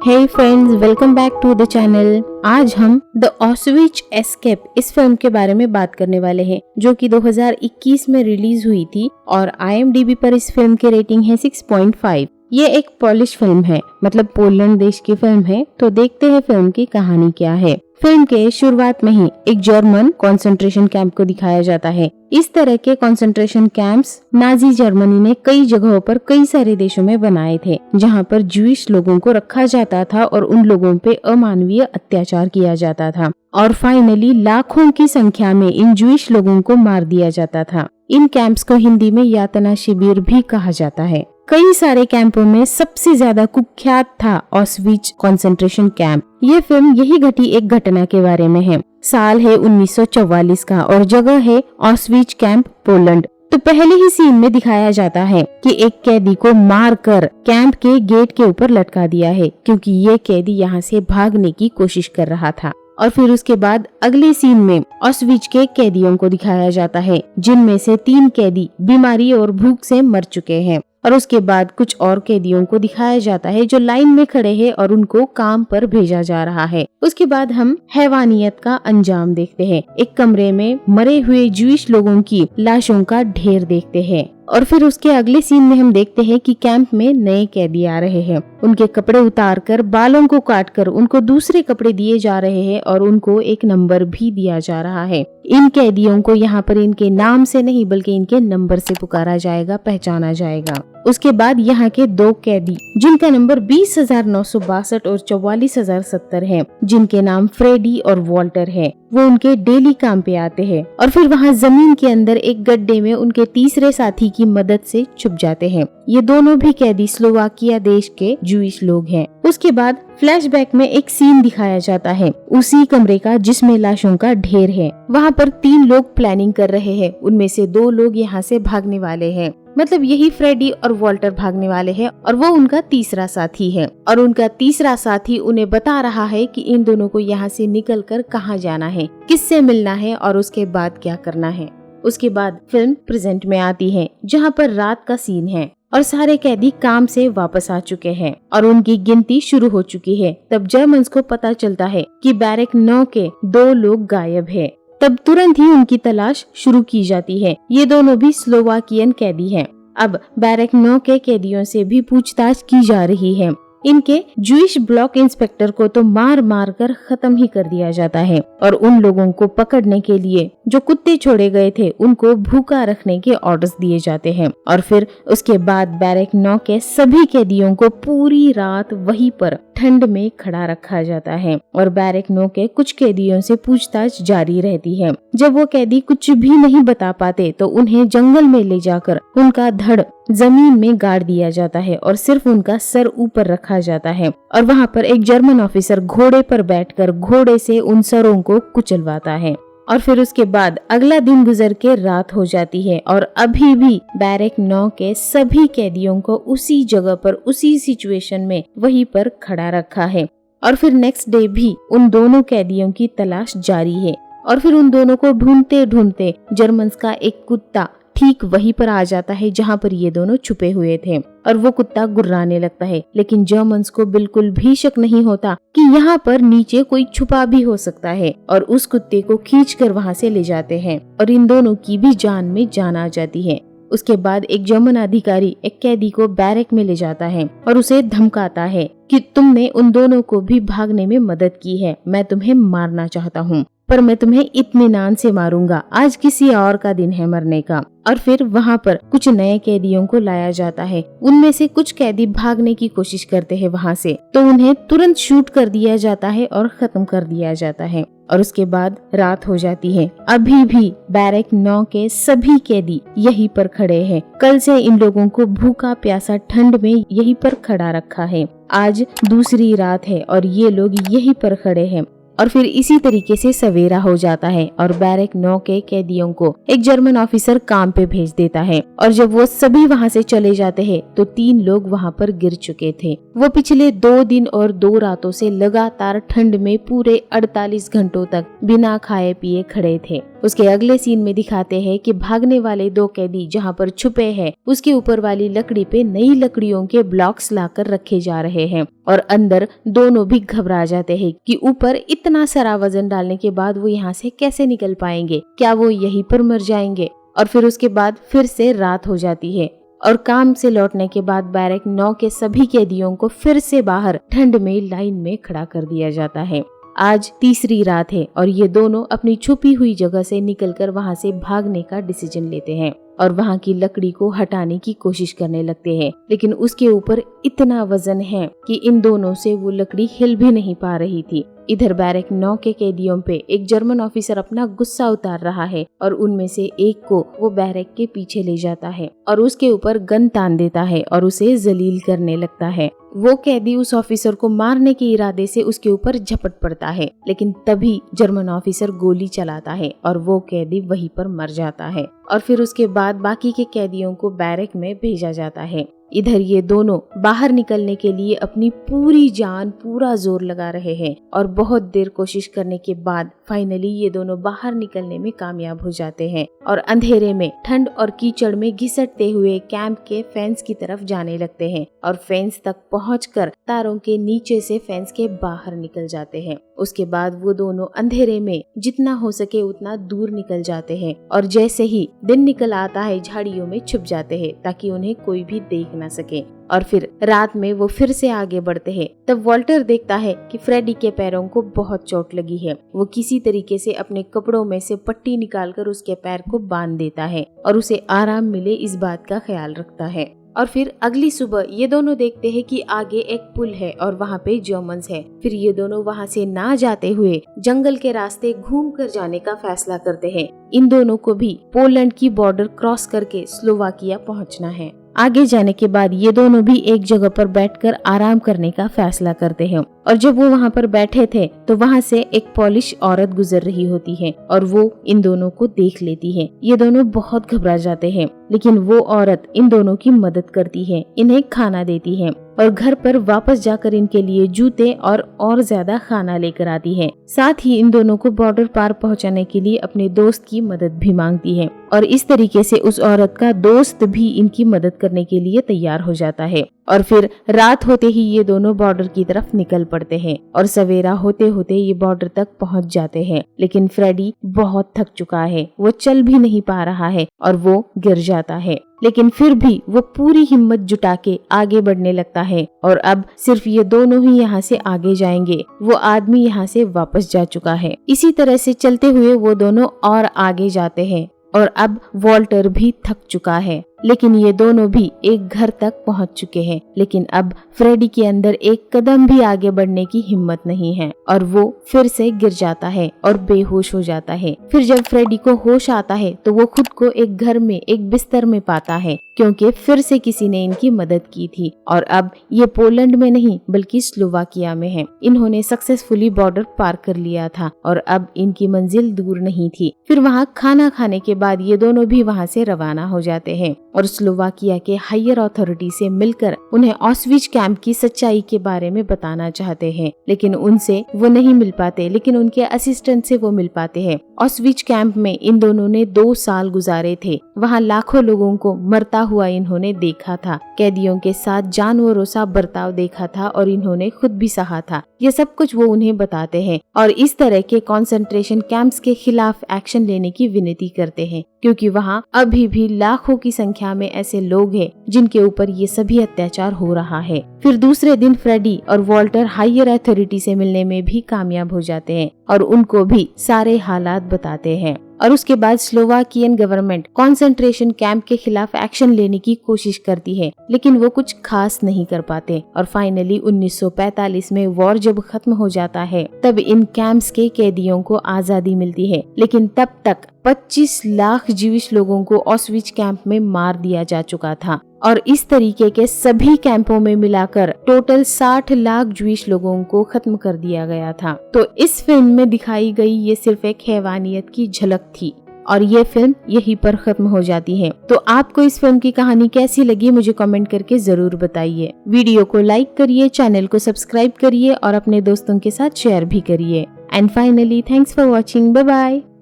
Hey friends, welcome back to the channel. आज हम the ऑस्विच एस्केप इस फिल्म के बारे में बात करने वाले हैं, जो कि 2021 में रिलीज हुई थी और IMDb पर इस फिल्म की रेटिंग है 6.5। ये एक पोलिश फिल्म है, मतलब पोलैंड देश की फिल्म है। तो देखते हैं फिल्म की कहानी क्या है। फिल्म के शुरुआत में ही एक जर्मन कंसंट्रेशन कैंप को दिखाया जाता है। इस तरह के कंसंट्रेशन कैंप्स नाजी जर्मनी ने कई जगहों पर कई सारे देशों में बनाए थे, जहां पर ज्यूइश लोगों को रखा जाता था और उन लोगों पे अमानवीय अत्याचार किया जाता था और फाइनली लाखों की संख्या में इन ज्यूइश लोगों को मार दिया जाता था। इन कैंप्स को हिंदी में यातना शिविर भी कहा जाता है। कई सारे कैंपों में सबसे ज्यादा कुख्यात था ऑस्विच कंसंट्रेशन कैंप। ये फिल्म यही घटी एक घटना के बारे में है। साल है 1944 का और जगह है ऑस्विच कैंप, पोलैंड। तो पहले ही सीन में दिखाया जाता है कि एक कैदी को मारकर कैंप के गेट के ऊपर लटका दिया है, क्योंकि ये कैदी यहाँ से भागने की कोशिश कर रहा था। और फिर उसके बाद अगले सीन में ऑस्विच के कैदियों को दिखाया जाता है, जिनमें से 3 कैदी बीमारी और भूख से मर चुके हैं। और उसके बाद कुछ और कैदियों को दिखाया जाता है जो लाइन में खड़े हैं और उनको काम पर भेजा जा रहा है। उसके बाद हम हैवानियत का अंजाम देखते हैं। एक कमरे में मरे हुए ज्यूइश लोगों की लाशों का ढेर देखते हैं। और फिर उसके अगले सीन में हम देखते हैं कि कैंप में नए कैदी आ रहे हैं। उनके कपड़े उतारकर, बालों को काटकर उनको दूसरे कपड़े दिए जा रहे हैं और उनको एक नंबर भी दिया जा रहा है। इन कैदियों को यहाँ पर इनके नाम से नहीं बल्कि इनके नंबर से पुकारा जाएगा, पहचाना जाएगा। उसके बाद यहाँ के 2 कैदी जिनका नंबर 20,962 और 44,070 है, जिनके नाम फ्रेडी और वॉल्टर है, वो उनके डेली काम पे आते हैं और फिर वहाँ जमीन के अंदर एक गड्ढे में उनके तीसरे साथी की मदद से छुप जाते हैं। ये दोनों भी कैदी स्लोवाकिया देश के ज्यूइश लोग हैं। उसके बाद फ्लैशबैक में एक सीन दिखाया जाता है उसी कमरे का, जिसमें लाशों का ढेर है। वहाँ पर 3 लोग प्लानिंग कर रहे हैं। उनमें से 2 लोग यहाँ से भागने वाले हैं, मतलब यही फ्रेडी और वॉल्टर भागने वाले हैं और वो उनका तीसरा साथी है। और उनका तीसरा साथी उन्हें बता रहा है कि इन दोनों को यहाँ से निकलकर कहाँ जाना है, किससे मिलना है और उसके बाद क्या करना है। उसके बाद फिल्म प्रेजेंट में आती है, जहाँ पर रात का सीन है और सारे कैदी काम से वापस आ चुके हैं और उनकी गिनती शुरू हो चुकी है। तब जर्मन्स को पता चलता है कि बैरक 9 के 2 लोग गायब है। तब तुरंत ही उनकी तलाश शुरू की जाती है। ये दोनों भी स्लोवाकियन कैदी हैं। अब बैरक 9 के कैदियों से भी पूछताछ की जा रही है। इनके ज्यूइश ब्लॉक इंस्पेक्टर को तो मार मार कर खत्म ही कर दिया जाता है और उन लोगों को पकड़ने के लिए जो कुत्ते छोड़े गए थे उनको भूखा रखने के ऑर्डर्स दिए जाते हैं। और फिर उसके बाद बैरक 9 के सभी कैदियों को पूरी रात वहीं पर ठंड में खड़ा रखा जाता है और बैरक 9 के कुछ कैदियों से पूछताछ जारी रहती है। जब वो कैदी कुछ भी नहीं बता पाते तो उन्हें जंगल में ले जाकर उनका धड़ जमीन में गाड़ दिया जाता है और सिर्फ उनका सर ऊपर रखा जाता है। और वहाँ पर एक जर्मन ऑफिसर घोड़े पर बैठकर घोड़े से उन सरों को कुचलवाता है। और फिर उसके बाद अगला दिन गुजर के रात हो जाती है और अभी भी बैरक 9 के सभी कैदियों को उसी जगह पर, उसी सिचुएशन में वहीं पर खड़ा रखा है। और फिर नेक्स्ट डे भी उन दोनों कैदियों की तलाश जारी है। और फिर उन दोनों को ढूंढते ढूंढते जर्मन्स का एक कुत्ता ठीक वहीं पर आ जाता है जहाँ पर ये दोनों छुपे हुए थे और वो कुत्ता गुर्राने लगता है। लेकिन जर्मन्स को बिल्कुल भी शक नहीं होता कि यहाँ पर नीचे कोई छुपा भी हो सकता है और उस कुत्ते को खींचकर वहाँ से ले जाते हैं और इन दोनों की भी जान में जान आ जाती है। उसके बाद एक जर्मन अधिकारी एक कैदी को बैरक में ले जाता है और उसे धमकाता है कि तुमने उन दोनों को भी भागने में मदद की है, मैं तुम्हें मारना चाहता हूँ, पर मैं तुम्हें इत्मीनान से मारूंगा, आज किसी और का दिन है मरने का। और फिर वहाँ पर कुछ नए कैदियों को लाया जाता है। उनमें से कुछ कैदी भागने की कोशिश करते हैं वहाँ से, तो उन्हें तुरंत शूट कर दिया जाता है और खत्म कर दिया जाता है। और उसके बाद रात हो जाती है। अभी भी बैरक 9 के सभी कैदी यहीं पर खड़े हैं। कल से इन लोगों को भूखा प्यासा ठंड में यहीं पर खड़ा रखा है। आज दूसरी रात है और ये लोग यहीं पर खड़े हैं। और फिर इसी तरीके से सवेरा हो जाता है और बैरक 9 के कैदियों को एक जर्मन ऑफिसर काम पे भेज देता है। और जब वो सभी वहाँ से चले जाते हैं तो 3 लोग वहाँ पर गिर चुके थे। वो पिछले 2 दिन और 2 रातों से लगातार ठंड में पूरे 48 घंटों तक बिना खाए पिए खड़े थे। उसके अगले सीन में दिखाते हैं कि भागने वाले दो कैदी जहाँ पर छुपे हैं उसके ऊपर वाली लकड़ी पे नई लकड़ियों के ब्लॉक्स लाकर रखे जा रहे हैं और अंदर दोनों भी घबरा जाते हैं कि ऊपर इतना सारा वजन डालने के बाद वो यहाँ से कैसे निकल पाएंगे, क्या वो यहीं पर मर जाएंगे। और फिर उसके बाद फिर से रात हो जाती है और काम से लौटने के बाद बैरक 9 के सभी कैदियों को फिर से बाहर ठंड में लाइन में खड़ा कर दिया जाता है। आज तीसरी रात है और ये दोनों अपनी छुपी हुई जगह से निकलकर वहाँ से भागने का डिसीजन लेते हैं और वहाँ की लकड़ी को हटाने की कोशिश करने लगते हैं, लेकिन उसके ऊपर इतना वजन है कि इन दोनों से वो लकड़ी हिल भी नहीं पा रही थी। इधर बैरक 9 के कैदियों पे एक जर्मन ऑफिसर अपना गुस्सा उतार रहा है और उनमें से एक को वो बैरक के पीछे ले जाता है और उसके ऊपर गन तान देता है और उसे जलील करने लगता है। वो कैदी उस ऑफिसर को मारने के इरादे से उसके ऊपर झपट पड़ता है, लेकिन तभी जर्मन ऑफिसर गोली चलाता है और वो कैदी वहीं पर मर जाता है और फिर उसके बाद बाकी के कैदियों को बैरक में भेजा जाता है। इधर ये दोनों बाहर निकलने के लिए अपनी पूरी जान पूरा जोर लगा रहे हैं और बहुत देर कोशिश करने के बाद फाइनली ये दोनों बाहर निकलने में कामयाब हो जाते हैं और अंधेरे में ठंड और कीचड़ में घिसटते हुए कैंप के फेंस की तरफ जाने लगते हैं और फेंस तक पहुंचकर तारों के नीचे से फेंस के बाहर निकल जाते हैं। उसके बाद वो दोनों अंधेरे में जितना हो सके उतना दूर निकल जाते हैं और जैसे ही दिन निकल आता है झाड़ियों में छुप जाते हैं ताकि उन्हें कोई भी देख ना सके। और फिर रात में वो फिर से आगे बढ़ते हैं। तब वॉल्टर देखता है कि फ्रेडी के पैरों को बहुत चोट लगी है। वो किसी तरीके से अपने कपड़ों में से पट्टी निकालकर उसके पैर को बांध देता है और उसे आराम मिले इस बात का ख्याल रखता है। और फिर अगली सुबह ये दोनों देखते हैं कि आगे एक पुल है और वहाँ पे जर्मन्स है। फिर ये दोनों वहाँ से ना जाते हुए जंगल के रास्ते घूम कर जाने का फैसला करते हैं। इन दोनों को भी पोलैंड की बॉर्डर क्रॉस करके स्लोवाकिया पहुँचना है। आगे जाने के बाद ये दोनों भी एक जगह पर बैठकर आराम करने का फैसला करते हैं और जब वो वहाँ पर बैठे थे तो वहाँ से एक पोलिश औरत गुजर रही होती है और वो इन दोनों को देख लेती है। ये दोनों बहुत घबरा जाते हैं, लेकिन वो औरत इन दोनों की मदद करती है, इन्हें खाना देती है और घर पर वापस जाकर इनके लिए जूते और ज्यादा खाना लेकर आती है। साथ ही इन दोनों को बॉर्डर पार पहुंचाने के लिए अपने दोस्त की मदद भी मांगती है और इस तरीके से उस औरत का दोस्त भी इनकी मदद करने के लिए तैयार हो जाता है। और फिर रात होते ही ये दोनों बॉर्डर की तरफ निकल पड़ते हैं और सवेरा होते होते ये बॉर्डर तक पहुंच जाते हैं। लेकिन फ्रेडी बहुत थक चुका है, वो चल भी नहीं पा रहा है और वो गिर जाता है, लेकिन फिर भी वो पूरी हिम्मत जुटा के आगे बढ़ने लगता है और अब सिर्फ ये दोनों ही यहाँ से आगे जाएंगे। वो आदमी यहाँ से वापस जा चुका है। इसी तरह से चलते हुए वो दोनों और आगे जाते हैं और अब वॉल्टर भी थक चुका है, लेकिन ये दोनों भी एक घर तक पहुंच चुके हैं। लेकिन अब फ्रेडी के अंदर एक कदम भी आगे बढ़ने की हिम्मत नहीं है और वो फिर से गिर जाता है और बेहोश हो जाता है। फिर जब फ्रेडी को होश आता है तो वो खुद को एक घर में एक बिस्तर में पाता है, क्योंकि फिर से किसी ने इनकी मदद की थी और अब ये पोलैंड में नहीं बल्कि स्लोवाकिया में है। इन्होंने सक्सेसफुली बॉर्डर पार कर लिया था और अब इनकी मंजिल दूर नहीं थी। फिर वहाँ खाना खाने के बाद ये दोनों भी वहाँ से रवाना हो जाते हैं और स्लोवाकिया के हायर अथॉरिटी से मिलकर उन्हें ऑस्विच कैंप की सच्चाई के बारे में बताना चाहते हैं, लेकिन उनसे वो नहीं मिल पाते, लेकिन उनके असिस्टेंट से वो मिल पाते हैं। ऑस्विच कैंप में इन दोनों ने 2 साल गुजारे थे। वहाँ लाखों लोगों को मरता हुआ इन्होंने देखा था, कैदियों के साथ जानवरों सा बर्ताव देखा था और इन्होंने खुद भी सहा था। ये सब कुछ वो उन्हें बताते हैं और इस तरह के कंसंट्रेशन कैंप्स के खिलाफ एक्शन लेने की विनती करते हैं, क्योंकि वहाँ अभी भी लाखों की संख्या में ऐसे लोग हैं जिनके ऊपर ये सभी अत्याचार हो रहा है। फिर दूसरे दिन फ्रेडी और वॉल्टर हायर अथॉरिटी से मिलने में भी कामयाब हो जाते हैं और उनको भी सारे हालात बताते हैं और उसके बाद स्लोवाकियन गवर्नमेंट कंसंट्रेशन कैंप के खिलाफ एक्शन लेने की कोशिश करती है, लेकिन वो कुछ खास नहीं कर पाते और फाइनली 1945 में वॉर जब खत्म हो जाता है तब इन कैंप्स के कैदियों को आजादी मिलती है, लेकिन तब तक 25 लाख जीविश लोगों को ऑस्विच कैंप में मार दिया जा चुका था और इस तरीके के सभी कैंपों में मिलाकर टोटल 60 लाख जूइश लोगों को खत्म कर दिया गया था। तो इस फिल्म में दिखाई गई ये सिर्फ एक हैवानियत की झलक थी और ये फिल्म यहीं पर खत्म हो जाती है। तो आपको इस फिल्म की कहानी कैसी लगी मुझे कमेंट करके जरूर बताइए। वीडियो को लाइक करिए, चैनल को सब्सक्राइब करिए और अपने दोस्तों के साथ शेयर भी करिए। And finally thanks for watching. Bye bye.